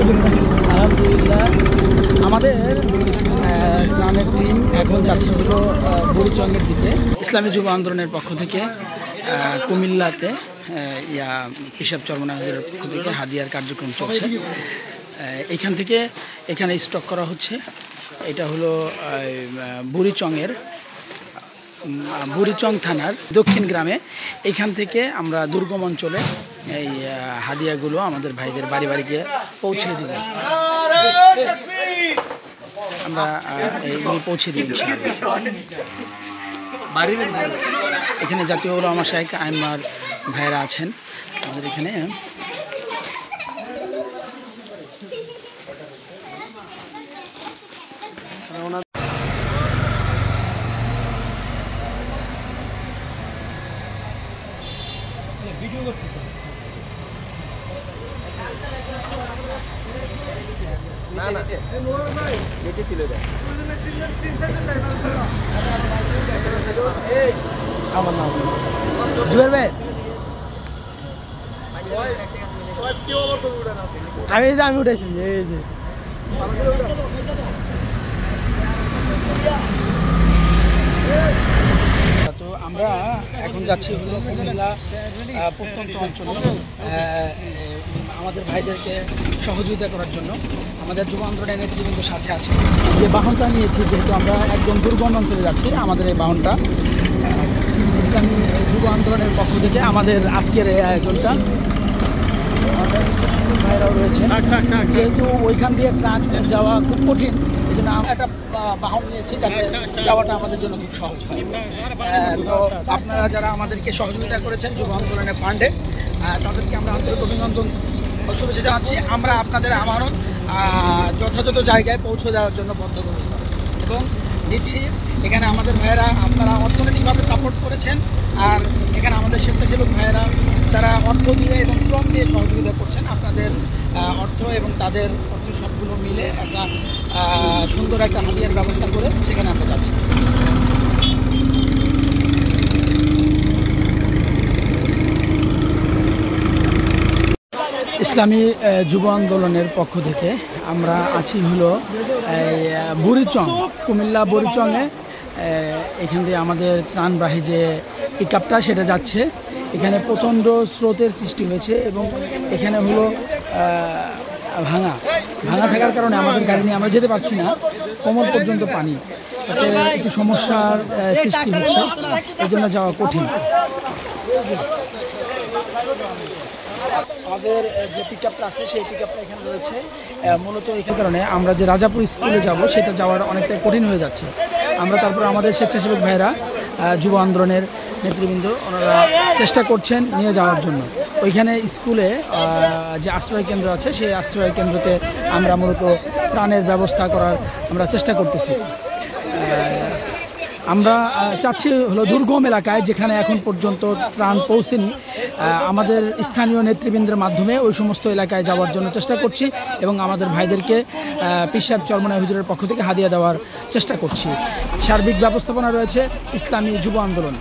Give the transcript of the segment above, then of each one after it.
আলহামদুলিল্লাহ আমাদের ত্রাণের টিম এখন যাচ্ছে হলো বুড়িচংয়ের দিকে। ইসলামী যুব আন্দোলনের পক্ষ থেকে কুমিল্লাতে পিসাব চরমনায়ের পক্ষ থেকে হাদিয়ার কার্যক্রম চলছে। এখান থেকে এখানে স্টক করা হচ্ছে। এটা হলো বুড়িচং থানার দক্ষিণ গ্রামে। এখান থেকে আমরা দুর্গম অঞ্চলে এই হাদিয়াগুলো আমাদের ভাইদের বাড়ি বাড়ি গিয়ে পৌঁছে দিব। আমরা এইগুলো পৌঁছে দিই। এখানে জাতীয় ওলামা শাইখ আইম্মার ভাইরা আছেন আমাদের এখানে। ভিডিও করতেছে না না নিচে ছিল এটা আমার নাম জুয়েল ভাই। আমি উঠেছি এই যে তো আমরা এখন যাচ্ছি হলো কুমিল্লা প্রত্যন্ত অঞ্চলে আমাদের ভাইদেরকে সহযোগিতা করার জন্য। আমাদের যুব আন্দোলনের নেতৃবৃন্দ সাথে আছে। যে বাহনটা নিয়েছি, যেহেতু আমরা একদম দুর্গম অঞ্চলে যাচ্ছি, আমাদের এই বাহনটা ইসলামী যুব আন্দোলনের পক্ষ থেকে আমাদের আজকের এই আয়োজনটা। ভাইরাও রয়েছে, যেহেতু ওইখান দিয়ে ট্রাক যাওয়া খুব কঠিন, এই জন্য আমরা একটা বাহন নিয়েছি যাতে যাওয়াটা আমাদের জন্য খুব সহজ হয়। তো আপনারা যারা আমাদেরকে সহযোগিতা করেছেন যুব আন্দোলনের ফান্ডে, তাদেরকে আমরা আন্তরিক অভিনন্দন ও শুভেচ্ছা জানাচ্ছি। আমরা আপনাদের আমানত যথাযথ জায়গায় পৌঁছে দেওয়ার জন্য বদ্ধপরিকর এবং দিচ্ছি। এখানে আমাদের ভাইয়েরা আপনারা অর্থনৈতিকভাবে সাপোর্ট করেছেন, আর এখানে আমাদের স্বেচ্ছাসেবক ভাইয়েরা তারা অর্থ দিয়ে এবং শ্রম দিয়ে সহযোগিতা করছেন। আপনাদের অর্থ এবং তাদের অর্থ সবগুলো মিলে একটা সুন্দর একটা হাদিয়ার ব্যবস্থা করে সেখানে আমরা যাচ্ছি। ইসলামী যুব আন্দোলনের পক্ষ থেকে আমরা আছি হলো বুড়িচং, কুমিল্লা বুড়িচংয়ে। এখান দিয়ে আমাদের ত্রাণবাহী যে পিকআপটা সেটা যাচ্ছে। এখানে প্রচণ্ড স্রোতের সৃষ্টি হয়েছে এবং এখানে হলো ভাঙা থাকার কারণে আমাদের গাড়ি নিয়ে আমরা যেতে পারছি না, কোমর পর্যন্ত পানি। তাতে একটু সমস্যার সৃষ্টি হচ্ছে, এই জন্য যাওয়া কঠিন। আমাদের যে পিকআপটা আছে সেই পিকআপটা এখানে রয়েছে। মূলত এই কারণে আমরা যে রাজাপুর স্কুলে যাব সেটা যাওয়ার অনেকটাই কঠিন হয়ে যাচ্ছে। আমরা তারপর আমাদের স্বেচ্ছাসেবক ভাইরা যুব আন্দোলনের নেতৃবৃন্দ ওনারা চেষ্টা করছেন নিয়ে যাওয়ার জন্য। ওইখানে স্কুলে যে আশ্রয় কেন্দ্র আছে সেই আশ্রয় কেন্দ্রতে আমরা মূলত ত্রাণের ব্যবস্থা করার আমরা চেষ্টা করতেছি। আমরা চাচ্ছি হলো দুর্গম এলাকায় যেখানে এখন পর্যন্ত ত্রাণ পৌঁছেনি, আমাদের স্থানীয় নেতৃবৃন্দের মাধ্যমে ওই সমস্ত এলাকায় যাওয়ার জন্য চেষ্টা করছি এবং আমাদের ভাইদেরকে পিসাব চরমনায় হুজুরের পক্ষ থেকে হাদিয়া দেওয়ার চেষ্টা করছি। সার্বিক ব্যবস্থাপনা রয়েছে ইসলামী যুব আন্দোলন।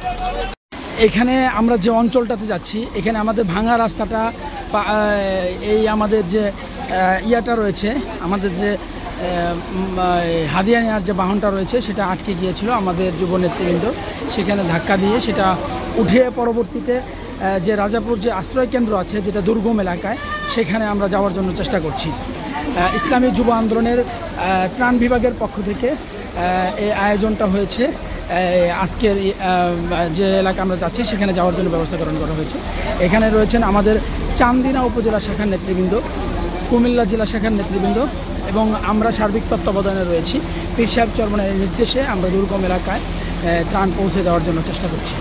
এখানে আমরা যে অঞ্চলটাতে যাচ্ছি, এখানে আমাদের ভাঙা রাস্তাটা, এই আমাদের যে ইয়াটা রয়েছে, আমাদের যে হাদিয়া নেওয়ার যে বাহনটা রয়েছে সেটা আটকে গিয়েছিল। আমাদের যুব নেতৃবৃন্দ সেখানে ধাক্কা দিয়ে সেটা উঠে পরবর্তীতে যে রাজাপুর যে আশ্রয় কেন্দ্র আছে যেটা দুর্গম এলাকায়, সেখানে আমরা যাওয়ার জন্য চেষ্টা করছি। ইসলামী যুব আন্দোলনের ত্রাণ বিভাগের পক্ষ থেকে এই আয়োজনটা হয়েছে। আজকের যে এলাকা আমরা যাচ্ছি সেখানে যাওয়ার জন্য ব্যবস্থা গ্রহণ করা হয়েছে। এখানে রয়েছেন আমাদের চান্দিনা উপজেলা শাখার নেতৃবৃন্দ, কুমিল্লা জেলা শাখার নেতৃবৃন্দ এবং আমরা সার্বিক তত্ত্বাবধানে রয়েছি। পীর সাহেব চরমনায়ের নির্দেশে আমরা দুর্গম এলাকায় ত্রাণ পৌঁছে দেওয়ার জন্য চেষ্টা করছি।